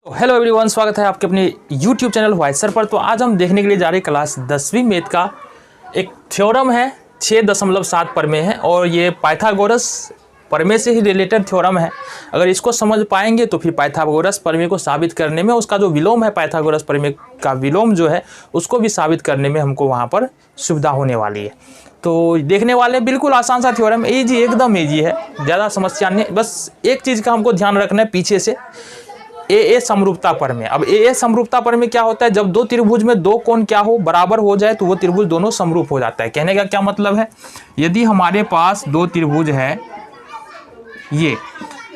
Hello everyone, स्वागत है आपके अपने YouTube चैनल वाइस सर पर। तो आज हम देखने के लिए जा रहे हैं क्लास 10वीं मैथ का एक थ्योरम है 6.7 प्रमेय है और ये पाइथागोरस प्रमेय से ही रिलेटेड थ्योरम है। अगर इसको समझ पाएंगे तो फिर पाइथागोरस प्रमेय को साबित करने में, उसका जो विलोम है पाइथागोरस प्रमेय का विलोम जो है उसको भी साबित करने में हमको वहाँ पर सुविधा होने वाली है। तो देखने वाले बिल्कुल आसान सा थ्योरम, ईजी, एकदम ईजी है, ज़्यादा समस्या नहीं। बस एक चीज़ का हमको ध्यान रखना है पीछे से, ए समरूपता प्रमेय। अब ए समरूपता प्रमेय क्या होता है? जब दो त्रिभुज में दो कोण क्या हो, बराबर हो जाए तो वो त्रिभुज दोनों समरूप हो जाता है। कहने का क्या मतलब है, यदि हमारे पास दो त्रिभुज है, ये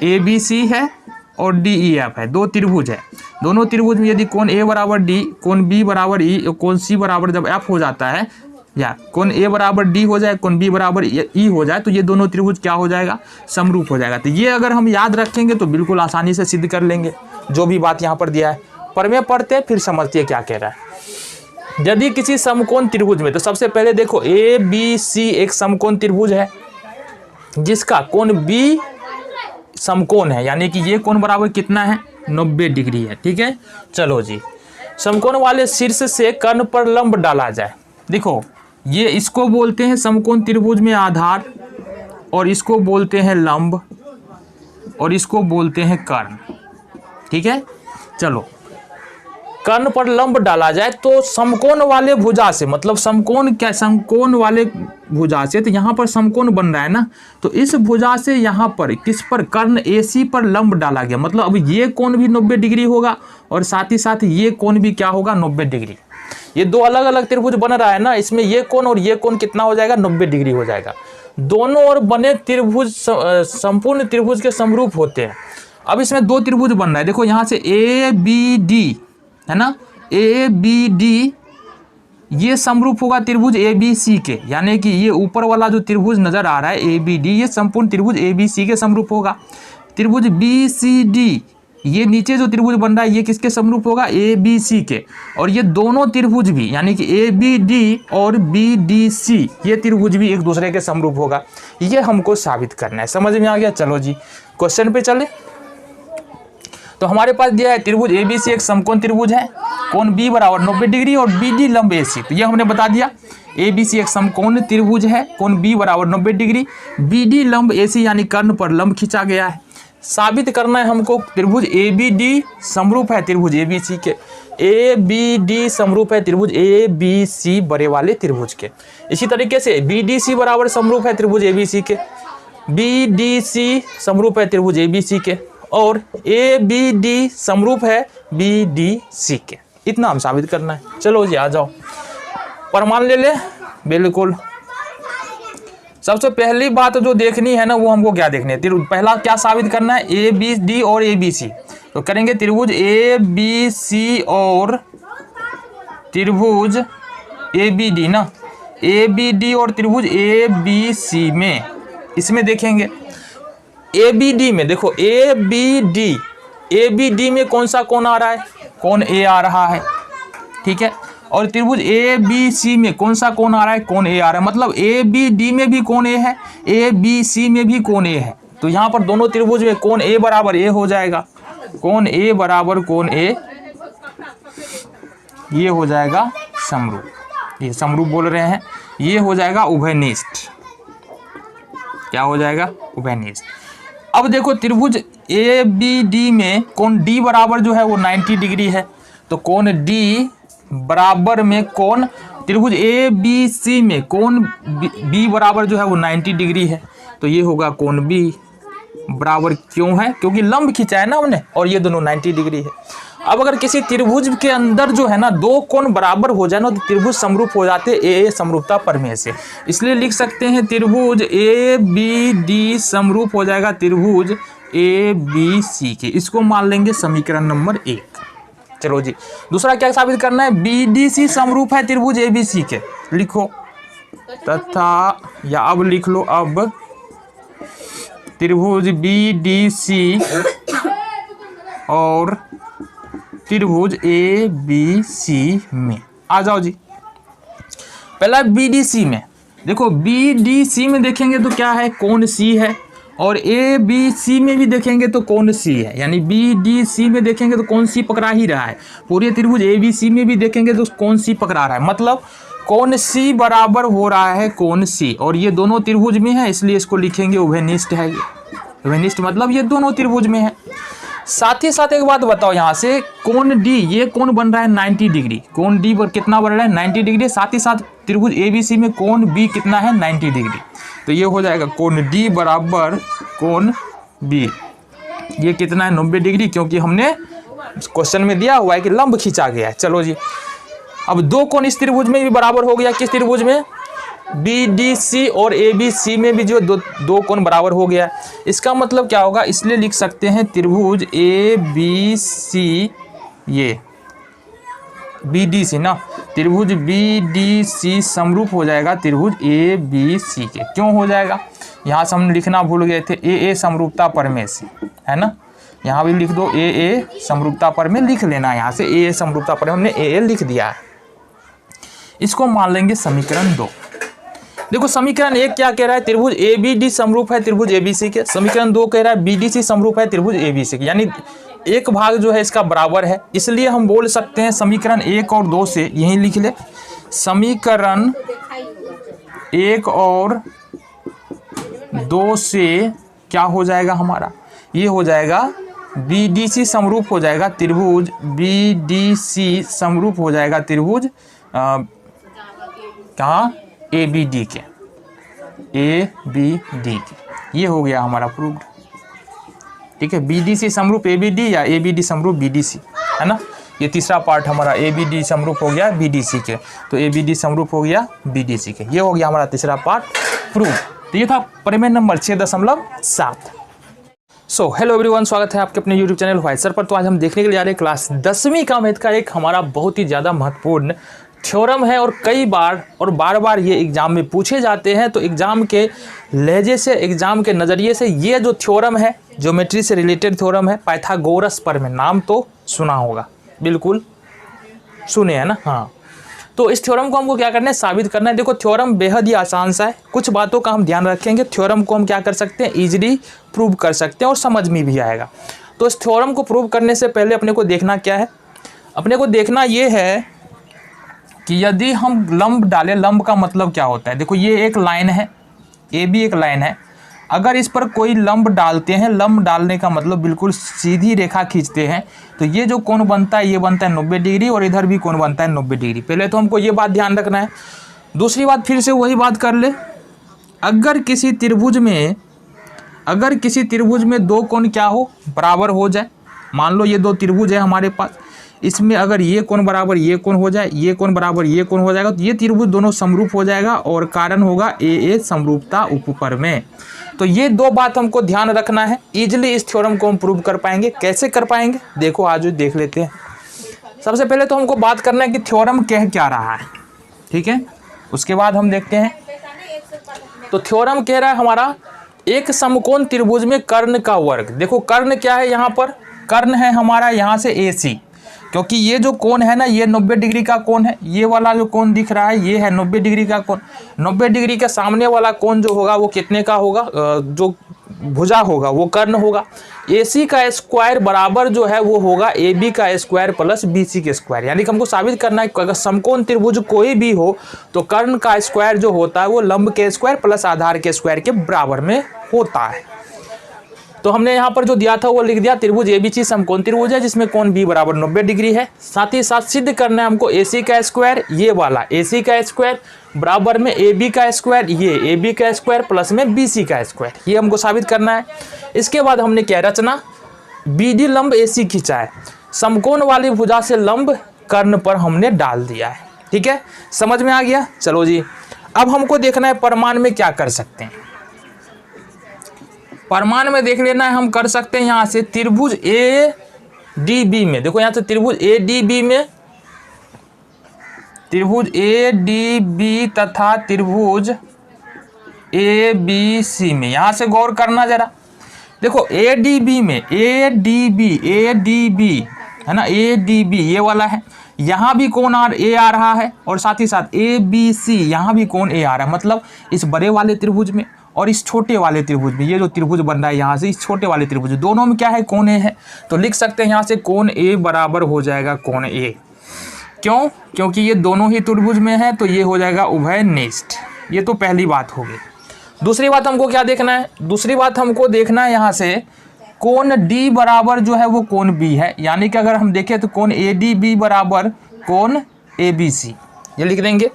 ABC है और DEF है, दो त्रिभुज है, दोनों त्रिभुज में यदि कोण A बराबर D, कोण B बराबर E, कोण C बराबर जब F हो जाता है, या कोण A बराबर D हो जाए, कोण B बराबर E हो जाए, तो ये दोनों त्रिभुज क्या हो जाएगा? समरूप हो जाएगा। तो ये अगर हम याद रखेंगे तो बिल्कुल आसानी से सिद्ध कर लेंगे जो भी बात यहाँ पर दिया है। प्रमेय पढ़ते फिर समझते क्या कह रहा है। यदि किसी समकोण त्रिभुज में, तो सबसे पहले देखो ABC एक समकोण त्रिभुज है जिसका कोण B समकोण है, यानी कि ये कोण बराबर कितना है? 90 डिग्री है। ठीक है, चलो जी, समकोण वाले शीर्ष से कर्ण पर लंब डाला जाए। देखो ये इसको बोलते हैं समकोण त्रिभुज में आधार, और इसको बोलते हैं लंब, और इसको बोलते हैं कर्ण। ठीक है, चलो कर्ण पर लंब डाला जाए तो समकोण वाले भुजा से, मतलब समकोण क्या, समकोण वाले भुजा से, तो यहाँ पर समकोण बन रहा है ना, तो इस भुजा से यहाँ पर किस पर? कर्ण AC पर लंब डाला गया। मतलब अब ये कोण भी 90 डिग्री होगा और साथ ही साथ ये कोण भी क्या होगा? 90 डिग्री। ये दो अलग अलग त्रिभुज बन रहा है ना, इसमें ये कोण और ये कोण कितना हो जाएगा? 90 डिग्री हो जाएगा। दोनों ओर बने त्रिभुज संपूर्ण त्रिभुज के समरूप होते हैं। अब इसमें दो त्रिभुज बन रहा है, देखो यहाँ से ABD है ना, ABD ये समरूप होगा त्रिभुज ABC के, यानी कि ये ऊपर वाला जो त्रिभुज नजर आ रहा है ABD, ये संपूर्ण त्रिभुज ABC के समरूप होगा। त्रिभुज BCD ये नीचे जो त्रिभुज बन रहा है ये किसके समरूप होगा? ABC के। और ये दोनों त्रिभुज भी, यानी कि ABD और BDC ये त्रिभुज भी एक दूसरे के समरूप होगा। ये हमको साबित करना है। समझ में आ गया? चलो जी क्वेश्चन पे चले। तो हमारे पास दिया है त्रिभुज ABC एक समकोण त्रिभुज है, कोण B बराबर 90 डिग्री और BD लंब AC। तो ये हमने बता दिया, ABC एक समकोण त्रिभुज है, कोण B बराबर 90 डिग्री, BD लंब AC यानी कर्ण पर लंब खींचा गया है। साबित करना है हमको त्रिभुज ABD समरूप है त्रिभुज ABC के, ABD समरूप है त्रिभुज ABC बड़े वाले त्रिभुज के। इसी तरीके से BDC बराबर समरूप है त्रिभुज ABC के, BDC समरूप है त्रिभुज ABC के, और ABD समरूप है BDC के। इतना हम साबित करना है। चलो जी आ जाओ, प्रमाण ले ले। बिल्कुल सबसे पहली बात जो देखनी है ना, वो हमको क्या देखनी है? पहला क्या साबित करना है? ABD और ABC। तो करेंगे त्रिभुज ABC और त्रिभुज ABD ना, ABD और त्रिभुज ABC में, इसमें देखेंगे ABD में, देखो ABD में कौन सा कोण आ रहा है? कोण A आ रहा है। ठीक है, और त्रिभुज ABC में कौन सा कोण आ रहा है? कोण A आ रहा है। मतलब ABD में भी कोण A है, ABC में भी कोण A है। तो यहाँ पर दोनों त्रिभुज में कोण A बराबर A हो जाएगा, कोण A बराबर कोण A, ये हो जाएगा समरूप। ये समरूप बोल रहे हैं, ये हो जाएगा उभयनिष्ठ। क्या हो जाएगा? उभयनिष्ठ। अब देखो त्रिभुज ABD में कोण D बराबर जो है वो 90 डिग्री है, तो कोण D बराबर में कोण त्रिभुज ABC में कोण B बराबर जो है वो 90 डिग्री है, तो ये होगा कोण B बराबर, क्यों है? क्योंकि लंब खींचा है ना हमने, और ये दोनों 90 डिग्री है। अब अगर किसी त्रिभुज के अंदर जो है ना दो कोण बराबर हो जाए ना, तो त्रिभुज समरूप हो जाते हैं A समरूपता प्रमेय से। इसलिए लिख सकते हैं त्रिभुज ABD समरूप हो जाएगा त्रिभुज ABC के। इसको मान लेंगे समीकरण नंबर 1। चलो जी दूसरा क्या साबित करना है? BDC समरूप है त्रिभुज ABC के। लिखो तथा, या अब लिख लो, अब त्रिभुज BDC और त्रिभुज ABC में आ जाओ जी। पहला BDC में, देखो BDC में देखेंगे तो क्या है? कोण C है, और ए बी सी में भी देखेंगे तो कौन सी है, यानी बी डी सी में देखेंगे तो कौन सी पकड़ा ही रहा है। पूरे त्रिभुज ए बी सी में भी देखेंगे तो कौन सी पकड़ा रहा है, मतलब कौन सी बराबर हो रहा है कौन सी। और ये दोनों त्रिभुज में है, इसलिए इसको लिखेंगे उभयनिष्ठ है। ये उभयनिष्ठ मतलब ये दोनों त्रिभुज में है। साथ ही साथ एक बात बताओ, यहाँ से कोण डी, ये कोण बन रहा है 90 डिग्री, कोण डी पर कितना बन रहा है 90 डिग्री। साथ ही साथ त्रिभुज ए बी सी में कोण बी कितना है 90 डिग्री। तो ये हो जाएगा कोण डी बराबर कोण बी, ये कितना है 90 डिग्री, क्योंकि हमने क्वेश्चन में दिया हुआ है कि लंब खींचा गया है। चलो जी, अब दो कोण इस त्रिभुज में भी बराबर हो गया, किस त्रिभुज में, बी डी सी और ए बी सी में भी जो दो कोण बराबर हो गया। इसका मतलब क्या होगा, इसलिए लिख सकते हैं त्रिभुज ए बी सी, ये बी डी सी ना, त्रिभुज बी डी सी समरूप हो जाएगा त्रिभुज ए बी सी के। क्यों हो जाएगा, यहाँ से हम लिखना भूल गए थे, ए समरूपता परमेय से, है ना, यहाँ भी लिख दो ए समरूपता परमेय लिख लेना, यहाँ से ए समरूपता परमेय हमने ए लिख दिया है। इसको मान लेंगे समीकरण 2। देखो समीकरण 1 क्या कह रहा है, त्रिभुज ए बी डी समरूप है त्रिभुज ए बी सी के। समीकरण 2 कह रहा है बी डी सी समरूप है त्रिभुज ए बी सी के, यानी एक भाग जो है इसका बराबर है। इसलिए हम बोल सकते हैं समीकरण 1 और 2 से, यही लिख ले, समीकरण 1 और 2 से क्या हो जाएगा हमारा, ये हो जाएगा बी डी सी समरूप हो जाएगा त्रिभुज बी डी सी समरूप हो जाएगा त्रिभुज कहाँ, ए बी डी के, ए बी डी के। ये हो गया हमारा प्रूव्ड। ठीक है, बी डी सी समरूप ए बी डी या ए बी डी समरूप बी डी सी, है ना। ये तीसरा पार्ट हमारा ए बी डी समरूप हो गया बी डी सी के, तो ए बी डी समरूप हो गया बी डी सी के। ये हो गया हमारा तीसरा पार्ट प्रूव। तो ये था प्रमेय नंबर 6.7। सो हेलो एवरीवन, स्वागत है आपके अपने यूट्यूब चैनल व्हाइट सर पर। तो आज हम देखने के लिए आ रहे हैं क्लास 10वीं का मैथ का एक हमारा बहुत ही ज़्यादा महत्वपूर्ण थ्योरम है, और कई बार और बार बार ये एग्ज़ाम में पूछे जाते हैं। तो एग्ज़ाम के लहजे से, एग्ज़ाम के नज़रिए से ये जो थ्योरम है, ज्योमेट्री से रिलेटेड थ्योरम है, पाइथागोरस प्रमेय, नाम तो सुना होगा, बिल्कुल सुने है ना। हाँ, तो इस थ्योरम को हमको क्या करना है, साबित करना है। देखो थ्योरम बेहद ही आसान सा है, कुछ बातों का हम ध्यान रखेंगे, थ्योरम को हम क्या कर सकते हैं, ईजिली प्रूव कर सकते हैं और समझ में भी आएगा। तो इस थ्योरम को प्रूव करने से पहले अपने को देखना क्या है, अपने को देखना ये है कि यदि हम लंब डालें, लंब का मतलब क्या होता है। देखो ये एक लाइन है, ए भी एक लाइन है, अगर इस पर कोई लंब डालते हैं, लंब डालने का मतलब बिल्कुल सीधी रेखा खींचते हैं, तो ये जो कोण बनता है ये बनता है 90 डिग्री, और इधर भी कोण बनता है 90 डिग्री। पहले तो हमको ये बात ध्यान रखना है। दूसरी बात, फिर से वही बात कर ले, अगर किसी त्रिभुज में दो कोण क्या हो, बराबर हो जाए। मान लो ये दो त्रिभुज है हमारे पास, इसमें अगर ये कोण बराबर ये कोण हो जाए, ये कोण बराबर ये कोण हो जाएगा, तो ये त्रिभुज दोनों समरूप हो जाएगा, और कारण होगा ए समरूपता उपप्रमेय। तो ये दो बात हमको ध्यान रखना है। इजीली इस थ्योरम को हम प्रूव कर पाएंगे। कैसे कर पाएंगे, देखो आज देख लेते हैं। सबसे पहले तो हमको बात करना है कि थ्योरम कह क्या रहा है, ठीक है, उसके बाद हम देखते हैं। तो थ्योरम कह रहा है हमारा, एक समकोण त्रिभुज में कर्ण का वर्ग। देखो कर्ण क्या है, यहाँ पर कर्ण है हमारा यहाँ से ए सी, क्योंकि ये जो कोण है ना, ये 90 डिग्री का कोण है। ये वाला जो कोण दिख रहा है ये है 90 डिग्री का कोण। 90 डिग्री के सामने वाला कोण जो होगा वो कितने का होगा, जो भुजा होगा वो कर्ण होगा। AC का स्क्वायर बराबर जो है वो होगा AB का स्क्वायर प्लस BC के स्क्वायर। यानी कि हमको साबित करना है कि अगर समकोण त्रिभुज कोई भी हो तो कर्ण का स्क्वायर जो होता है वो लंब के स्क्वायर प्लस आधार के स्क्वायर के बराबर में होता है। तो हमने यहाँ पर जो दिया था वो लिख दिया, त्रिभुज ABC समकोण त्रिभुज है जिसमें कोण B बराबर 90 डिग्री है। साथ ही साथ सिद्ध करना है हमको AC का स्क्वायर, ये वाला AC का स्क्वायर बराबर में AB का स्क्वायर, ये AB का स्क्वायर प्लस में BC का स्क्वायर, ये हमको साबित करना है। इसके बाद हमने क्या रचना, BD लंब AC खींचा है, समकोण वाली भुजा से लंब कर्ण पर हमने डाल दिया है। ठीक है, समझ में आ गया। चलो जी, अब हमको देखना है परमाण में क्या कर सकते हैं। परमाण में देख लेना है, हम कर सकते हैं यहाँ से त्रिभुज ADB में। देखो यहाँ से त्रिभुज ADB में, त्रिभुज ADB तथा त्रिभुज ABC में, यहाँ से गौर करना जरा। देखो ADB में, ADB है ना, ADB ये वाला है, यहाँ भी कोण A आ रहा है, और साथ ही साथ ABC यहाँ भी कोण A आ रहा है, मतलब इस बड़े वाले त्रिभुज में और इस छोटे वाले त्रिभुज में, ये जो त्रिभुज बन रहा है यहाँ से, इस छोटे वाले त्रिभुज दोनों में क्या है, कोण ए है। तो लिख सकते हैं यहाँ से कोण ए बराबर हो जाएगा कोण ए। क्यों? क्योंकि ये दोनों ही त्रिभुज में है, तो ये हो जाएगा उभयनिष्ठ। ये तो पहली बात हो गई। दूसरी बात हमको क्या देखना है, दूसरी बात हमको देखना है यहाँ से कोण डी बराबर जो है वो कोण बी है। यानी कि अगर हम देखें तो कोण ए डी बी बराबर कोण ए बी सी, ये लिख देंगे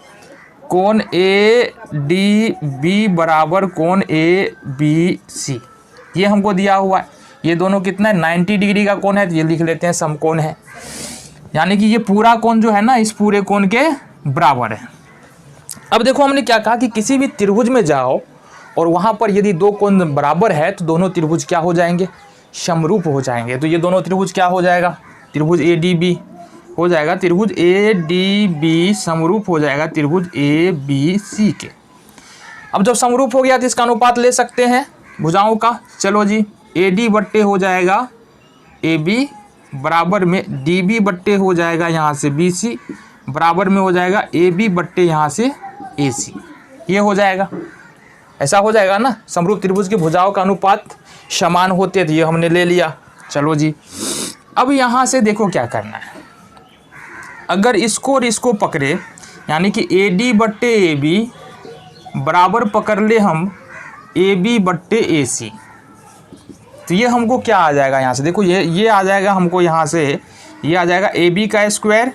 कोण ए डी बी बराबर कोण ए बी सी। ये हमको दिया हुआ है। ये दोनों कितना है, 90 डिग्री का कोण है, तो ये लिख लेते हैं समकोण है। यानी कि ये पूरा कोण जो है ना इस पूरे कोण के बराबर है। अब देखो हमने क्या कहा कि किसी भी त्रिभुज में जाओ और वहाँ पर यदि दो कोण बराबर है तो दोनों त्रिभुज क्या हो जाएंगे, समरूप हो जाएंगे। तो ये दोनों त्रिभुज क्या हो जाएगा, त्रिभुज ए डी बी हो जाएगा, त्रिभुज ए डी बी समरूप हो जाएगा त्रिभुज ए बी सी के। अब जब समरूप हो गया तो इसका अनुपात ले सकते हैं भुजाओं का। चलो जी, ए डी बट्टे हो जाएगा ए बी, बराबर में डी बी बट्टे हो जाएगा यहाँ से बी सी, बराबर में हो जाएगा ए बी बट्टे यहाँ से ए सी। ये हो जाएगा, ऐसा हो जाएगा ना। समरूप त्रिभुज की भुजाओं का अनुपात समान होते थे, ये हमने ले लिया। चलो जी, अब यहाँ से देखो क्या करना है। अगर इसको और इसको पकड़े, यानी कि ए डी बट्टे ए बी बराबर पकड़ ले हम ए बी बट्टे ए सी, तो ये हमको क्या आ जाएगा यहाँ से, देखो ये आ जाएगा हमको यहाँ से, ये आ जाएगा ए बी का स्क्वायर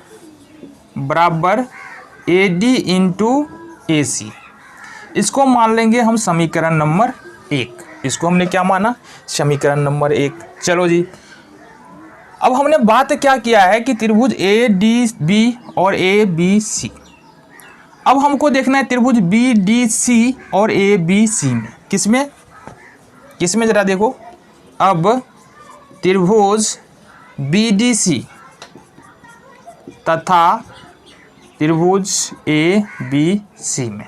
बराबर ए डी इंटू ए सी। इसको मान लेंगे हम समीकरण नंबर 1। इसको हमने क्या माना, समीकरण नंबर 1। चलो जी, अब हमने बात क्या किया है कि त्रिभुज ए डी बी और ए बी सी। अब हमको देखना है त्रिभुज बी डी सी और ए बी सी में, किसमें जरा देखो। अब त्रिभुज बी डी सी तथा त्रिभुज ए बी सी में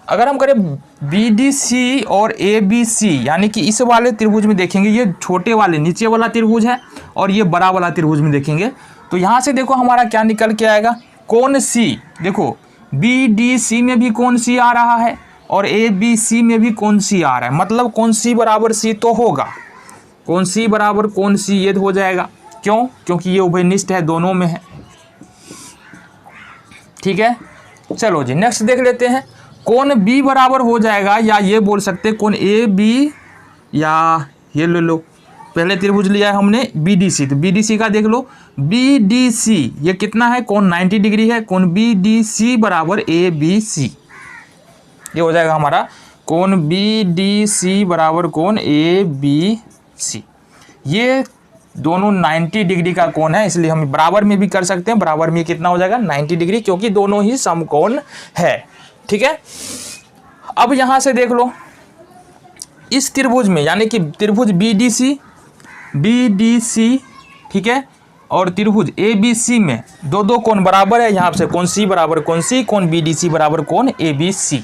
अगर हम करें बी डी सी और ए बी सी, यानी कि इस वाले त्रिभुज में देखेंगे, ये छोटे वाले नीचे वाला त्रिभुज है और ये बड़ा वाला त्रिभुज में देखेंगे, तो यहाँ से देखो हमारा क्या निकल के आएगा, कोण सी। देखो बी डी सी में भी कोण सी आ रहा है और ए बी सी में भी कोण सी आ रहा है, मतलब कोण सी बराबर सी तो होगा, कोण सी बराबर कोण सी ये हो जाएगा। क्यों? क्योंकि ये उभयनिष्ठ है, दोनों में है। ठीक है, चलो जी नेक्स्ट देख लेते हैं। कोण बी बराबर हो जाएगा, या ये बोल सकते हैं कोण ए बी, या ये ले लो, पहले त्रिभुज लिया है हमने बी डी सी, तो बी डी सी का देख लो, बी डी सी ये कितना है, कोण 90 डिग्री है, कोण बी डी सी बराबर ए बी सी। ये हो जाएगा हमारा कोण बी डी सी बराबर कोण ए बी सी। ये दोनों 90 डिग्री का कोण है, इसलिए हम बराबर में भी कर सकते हैं। बराबर में कितना हो जाएगा, 90 डिग्री, क्योंकि दोनों ही समकोण है। ठीक है, अब यहां से देख लो इस त्रिभुज में, यानी कि त्रिभुज बी डी सी, ठीक है, और त्रिभुज ए बी सी में दो कोण बराबर है। यहाँ से कोण सी बराबर कोण सी, कोण बी डी सी बराबर कोण ए बी सी।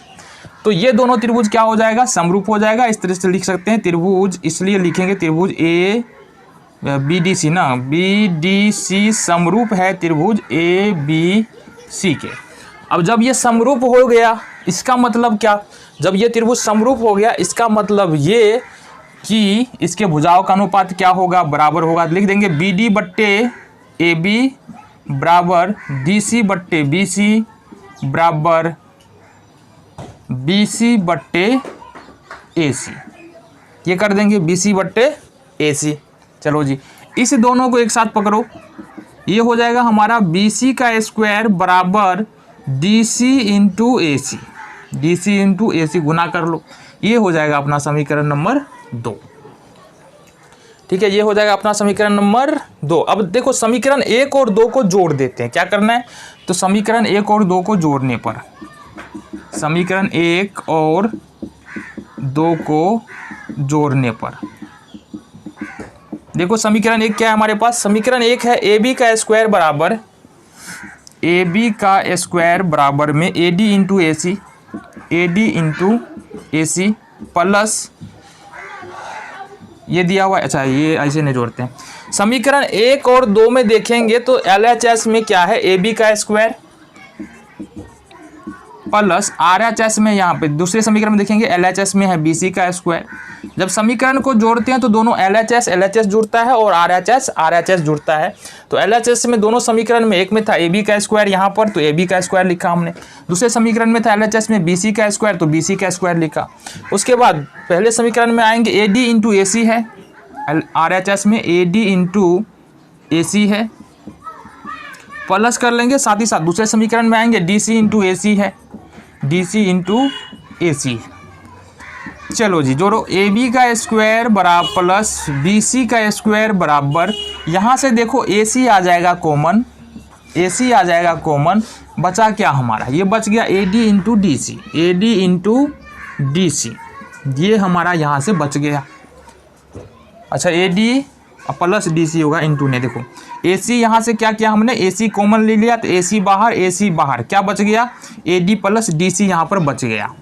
तो ये दोनों त्रिभुज क्या हो जाएगा, समरूप हो जाएगा। इस तरह से लिख सकते हैं त्रिभुज, इसलिए लिखेंगे त्रिभुज ए बी डी सी ना, बी डी सी समरूप है त्रिभुज ए बी सी के। अब जब ये समरूप हो गया, इसका मतलब क्या, जब ये त्रिभुज समरूप हो गया इसका मतलब ये कि इसके भुजाओं का अनुपात क्या होगा, बराबर होगा। लिख देंगे बी डी बट्टे ए बी बराबर डी सी बट्टे बी सी बराबर बी सी बट्टे ए सी। ये कर देंगे बी सी बट्टे ए सी। चलो जी, इस दोनों को एक साथ पकड़ो, ये हो जाएगा हमारा बी सी का स्क्वायर बराबर D C into A C, D C into A सी गुना कर लो। ये हो जाएगा अपना समीकरण नंबर 2। ठीक है, ये हो जाएगा अपना समीकरण नंबर 2। अब देखो समीकरण 1 और 2 को जोड़ देते हैं। क्या करना है, तो समीकरण 1 और 2 को जोड़ने पर, समीकरण 1 और 2 को जोड़ने पर देखो समीकरण 1 क्या है हमारे पास, समीकरण 1 है ए बी का स्क्वायर बराबर, ए बी का स्क्वायर बराबर में A D into A C, A D into A C plus ये दिया हुआ है। अच्छा, ये ऐसे नहीं जोड़ते हैं। समीकरण 1 और 2 में देखेंगे तो LHS में क्या है, ए बी का स्क्वायर प्लस RHS में यहाँ पे दूसरे समीकरण में देखेंगे LHS में है BC का स्क्वायर। जब समीकरण को जोड़ते हैं तो दोनों LHS जुड़ता है और RHS जुड़ता है। तो LHS में दोनों समीकरण में एक में था AB का स्क्वायर यहाँ पर, तो AB का स्क्वायर लिखा हमने। दूसरे समीकरण में था LHS में BC का स्क्वायर, तो BC का स्क्वायर लिखा। उसके बाद पहले समीकरण में आएंगे AD इंटू AC है, RHS में AD इंटू AC है, प्लस कर लेंगे। साथ ही साथ दूसरे समीकरण में आएंगे DC इंटू AC है, DC इंटू AC। चलो जी, जोड़ो AB का स्क्वायर बराबर प्लस BC का स्क्वायर बराबर, यहाँ से देखो AC आ जाएगा कॉमन, AC आ जाएगा कॉमन। बचा क्या हमारा, ये बच गया AD into DC, AD into DC, ये हमारा यहाँ से बच गया। अच्छा, AD प्लस DC होगा इंटू ने, देखो AC यहाँ से क्या किया हमने, AC कॉमन ले लिया तो AC बाहर, क्या बच गया, AD प्लस DC यहाँ पर बच गया।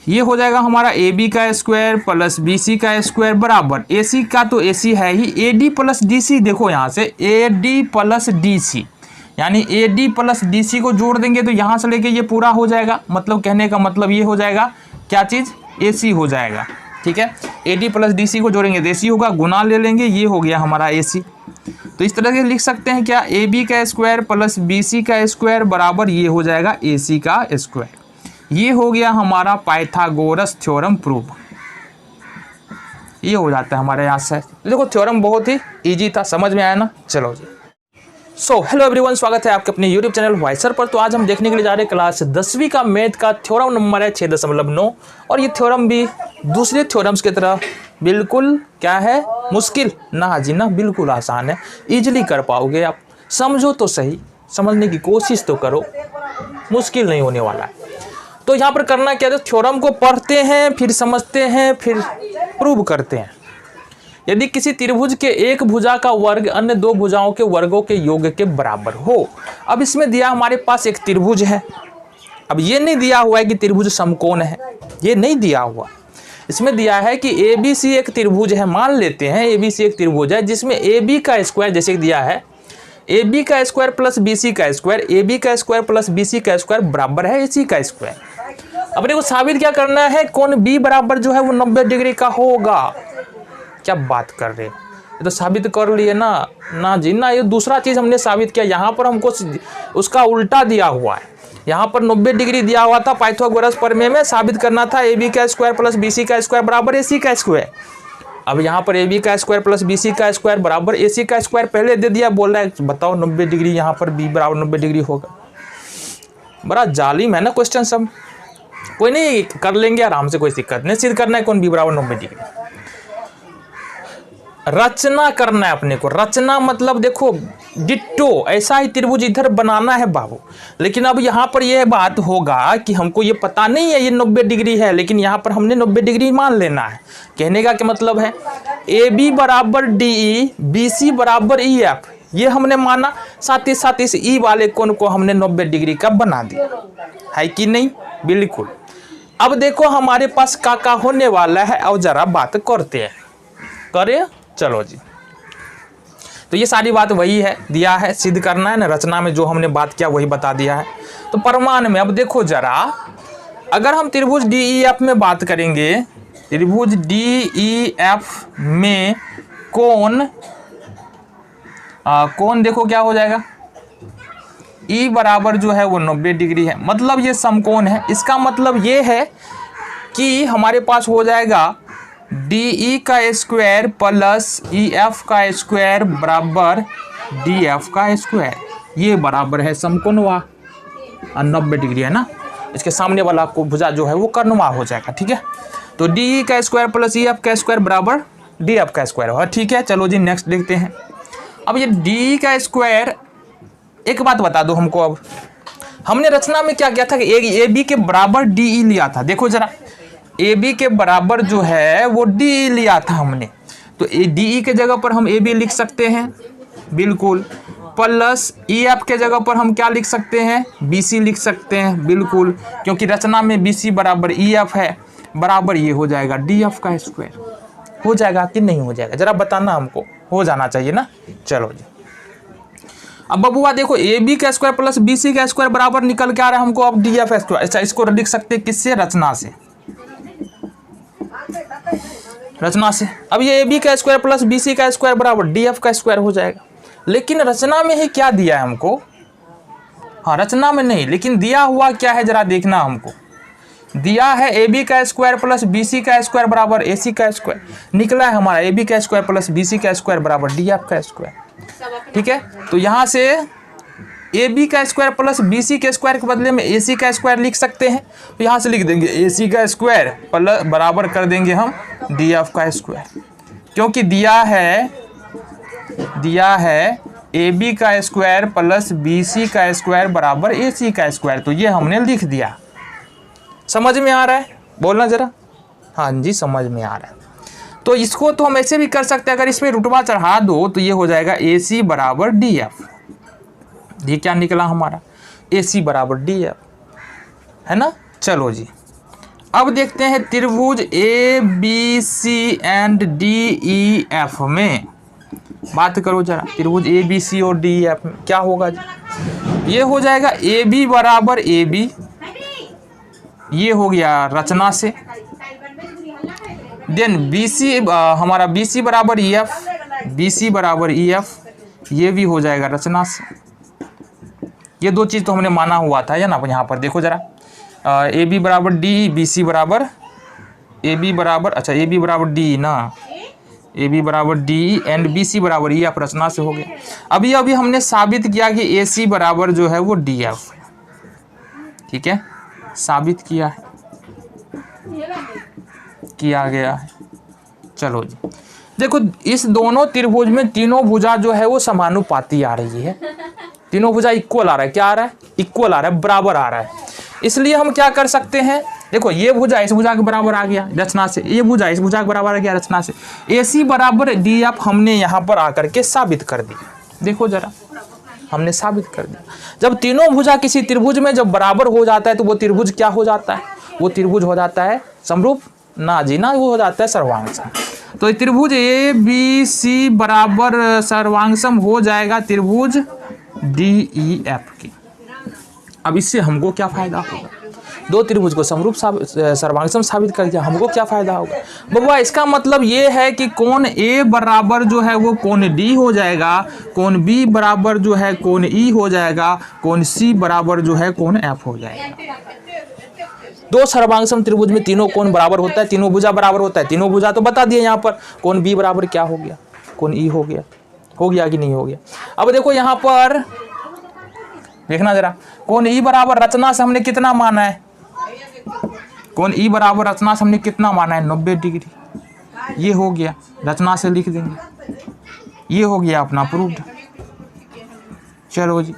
ये हो जाएगा हमारा AB का स्क्वायर प्लस BC का स्क्वायर बराबर, AC का तो AC है ही, AD प्लस DC, देखो यहाँ से AD प्लस DC, यानी AD प्लस DC को जोड़ देंगे तो यहाँ से लेके ये पूरा हो जाएगा। मतलब कहने का मतलब ये हो जाएगा क्या चीज़, AC हो जाएगा। ठीक है, AD प्लस DC को जोड़ेंगे तो AC होगा, गुना ले लेंगे, ये हो गया हमारा AC। तो इस तरह से लिख सकते हैं क्या, AB का स्क्वायर प्लस BC का स्क्वायर बराबर ये हो जाएगा AC का स्क्वायर। ये हो गया हमारा पाइथागोरस थ्योरम प्रूव। ये हो जाता है हमारे यहाँ से। देखो थ्योरम बहुत ही इजी था, समझ में आया ना। चलो जी, सो हेलो एवरीवन, स्वागत है आपके अपने यूट्यूब चैनल वाइसर पर। तो आज हम देखने के लिए जा रहे हैं क्लास 10वीं का मैथ का थ्योरम नंबर है 6.9। और ये थ्योरम भी दूसरे थ्योरम्स की तरह बिल्कुल क्या है, मुश्किल ना जी ना, बिल्कुल आसान है, इजीली कर पाओगे आप। समझो तो सही, समझने की कोशिश तो करो, मुश्किल नहीं होने वाला है। तो यहाँ पर करना क्या है, थ्योरम को पढ़ते हैं, फिर समझते हैं, फिर प्रूव करते हैं। यदि किसी त्रिभुज के एक भुजा का वर्ग अन्य दो भुजाओं के वर्गों के योग के बराबर हो। अब इसमें दिया हमारे पास एक त्रिभुज है। अब ये नहीं दिया हुआ है कि त्रिभुज समकोण है, ये नहीं दिया हुआ। इसमें दिया है कि ABC एक त्रिभुज है। मान लेते हैं ABC एक त्रिभुज है जिसमें AB का स्क्वायर जैसे दिया है, AB का स्क्वायर प्लस BC का स्क्वायर, AB का स्क्वायर प्लस BC का स्क्वायर बराबर है AC का स्क्वायर। अपने को साबित क्या करना है, कोण B बराबर जो है वो 90 डिग्री का होगा। क्या बात कर रहे हो, ये तो साबित कर लिए ना जी ना। ये दूसरा चीज हमने साबित किया, यहाँ पर हमको उसका उल्टा दिया हुआ है। यहाँ पर 90 डिग्री दिया हुआ था, पाइथागोरस प्रमेय में साबित करना था AB का स्क्वायर प्लस BC का स्क्वायर बराबर AC का स्क्वायर। अब यहाँ पर AB का स्क्वायर प्लस BC का स्क्वायर बराबर AC का स्क्वायर पहले दे दिया, बोल रहा है बताओ 90 डिग्री, यहाँ पर B बराबर 90 डिग्री होगा। बड़ा जालिम है ना क्वेश्चन सब। कोई नहीं, कर लेंगे आराम से, कोई दिक्कत नहीं। सिद्ध करना है कौन B बराबर 90 डिग्री, रचना करना है अपने को। रचना मतलब देखो डिट्टो ऐसा ही त्रिभुज इधर बनाना है बाबू। लेकिन अब यहाँ पर यह बात होगा कि हमको ये पता नहीं है ये 90 डिग्री है, लेकिन यहाँ पर हमने 90 डिग्री मान लेना है। कहने का क्या मतलब है, AB बराबर DE, BC बराबर EF, ये हमने माना। साथ ही साथ इस E वाले कोण को हमने 90 डिग्री का बना दिया है कि नहीं, बिल्कुल। अब देखो हमारे पास का होने वाला है, और जरा बात करते हैं, करे चलो जी। तो ये सारी बात वही है, दिया है, सिद्ध करना है ना। रचना में जो हमने बात किया वही बता दिया है। तो प्रमाण में अब देखो जरा, अगर हम त्रिभुज DEF में बात करेंगे, त्रिभुज DEF में कोण देखो क्या हो जाएगा, E बराबर जो है वो 90 डिग्री है, मतलब ये समकोण है। इसका मतलब ये है कि हमारे पास हो जाएगा DE का स्क्वायर प्लस EF का स्क्वायर बराबर DF का स्क्वायर, ये बराबर है समकोण वा 90 डिग्री है ना। इसके सामने वाला को भुजा जो है वो कर्णवा हो जाएगा। ठीक है, तो DE का स्क्वायर प्लस EF का स्क्वायर बराबर DF का स्क्वायर होगा। ठीक है, चलो जी नेक्स्ट देखते हैं। अब ये DE का स्क्वायर, एक बात बता दो हमको, अब हमने रचना में क्या किया था कि AB के बराबर DE लिया था। देखो जरा, AB के बराबर जो है वो DE लिया था हमने, तो DE के जगह पर हम AB लिख सकते हैं, बिल्कुल। प्लस EF के जगह पर हम क्या लिख सकते हैं, BC लिख सकते हैं, बिल्कुल, क्योंकि रचना में BC बराबर EF है, बराबर ये हो जाएगा DF का स्क्वायर। हो जाएगा कि नहीं हो जाएगा, जरा बताना हमको, हो जाना चाहिए ना। चलो जी, अब बबुआ देखो ए बी का स्क्वायर प्लस बी सी का स्क्वायर बराबर निकल के आ रहा है हमको अब डी एफ स्क्वायर। अच्छा इसको लिख सकते हैं किससे, रचना से, रचना से। अब ये ए बी का स्क्वायर प्लस बी सी का स्क्वायर बराबर डी एफ का स्क्वायर हो जाएगा। लेकिन रचना में ही क्या दिया है हमको, हाँ रचना में नहीं, लेकिन दिया हुआ क्या है जरा देखना हमको। दिया है ए बी का स्क्वायर प्लस बी सी का स्क्वायर बराबर ए सी का स्क्वायर, निकला है हमारा ए बी का स्क्वायर प्लस बी सी का स्क्वायर बराबर डी एफ का स्क्वायर। ठीक है, तो यहाँ से ए बी का स्क्वायर प्लस बी सी के स्क्वायर के बदले में ए सी का स्क्वायर लिख सकते हैं। तो यहाँ से लिख देंगे ए सी का स्क्वायर प्लस बराबर कर देंगे हम डी एफ का स्क्वायर, क्योंकि दिया है ए बी का स्क्वायर प्लस बी सी का स्क्वायर बराबर ए सी का स्क्वायर, तो ये हमने लिख दिया। समझ में आ रहा है, बोलना जरा, हाँ जी समझ में आ रहा है। तो इसको तो हम ऐसे भी कर सकते हैं, अगर इसमें रुतबा चढ़ा दो तो ये हो जाएगा ए सी बराबर डी एफ। ये क्या निकला हमारा, ए सी बराबर डी एफ, है ना। चलो जी अब देखते हैं त्रिभुज A B C and D E F में, बात करो जरा। त्रिभुज ए बी सी और डी ई एफ में क्या होगा जी, ये हो जाएगा ए बी बराबर ए बी, ये हो गया रचना से। देन बी सी हमारा बी सी बराबर ई एफ, बी सी बराबर ई एफ, ये भी हो जाएगा रचना से। ये दो चीज़ तो हमने माना हुआ था, है ना। यहाँ पर देखो जरा, ए बी बराबर डी, बी सी बराबर ए बी बराबर, अच्छा ए बी बराबर डी ना, ए बी बराबर डी एंड बी सी बराबर ई एफ, रचना से हो गया। अभी हमने साबित किया कि ए सी बराबर जो है वो डी एफ है। ठीक है, साबित किया गया है। चलो जी देखो, इस दोनों त्रिभुज में तीनों भुजा जो है वो समानुपाती आ रही है, तीनों भुजा इक्वल आ रहा है। क्या आ रहा है, इक्वल आ रहा है, बराबर आ रहा है। इसलिए हम क्या कर सकते हैं, देखो ये भुजा इस भुजा के बराबर आ गया रचना से, ये भुजा इस भुजा के बराबर आ गया रचना से। ए सी बराबर डी एफ हमने यहाँ पर आकर के साबित कर दिया। देखो जरा, हमने साबित कर दिया। जब तीनों भुजा किसी त्रिभुज में जब बराबर हो जाता है तो वो त्रिभुज क्या हो जाता है, वो त्रिभुज हो जाता है समरूप, ना जी ना, वो हो जाता है सर्वांगसम। तो त्रिभुज ए बी सी बराबर सर्वांगसम हो जाएगा त्रिभुज डी ई एफ की। अब इससे हमको क्या फायदा होगा, दो त्रिभुज को समरूप सर्वांगसम साबित कर दिया, हमको क्या फायदा होगा बबुआ। इसका मतलब ये है कि कोण ए बराबर जो है वो कोण डी हो जाएगा, कोण बी बराबर जो है कोण ई हो जाएगा, कोण सी बराबर जो है कोण एफ हो जाएगा। दो सर्वांगसम त्रिभुज में तीनों कोण बराबर होता है, तीनों भुजा बराबर होता है। तीनों भुजा तो बता दिए यहाँ पर, कोण बी बराबर क्या हो गया, कोण ई हो गया कि नहीं हो गया। अब देखो यहाँ पर देखना जरा, कोण ई बराबर रचना से हमने कितना माना है, कोण ई बराबर रचना से हमने कितना माना है 90 डिग्री। ये हो गया, रचना से लिख देंगे, ये हो गया अपना प्रूव्ड। चलो जी।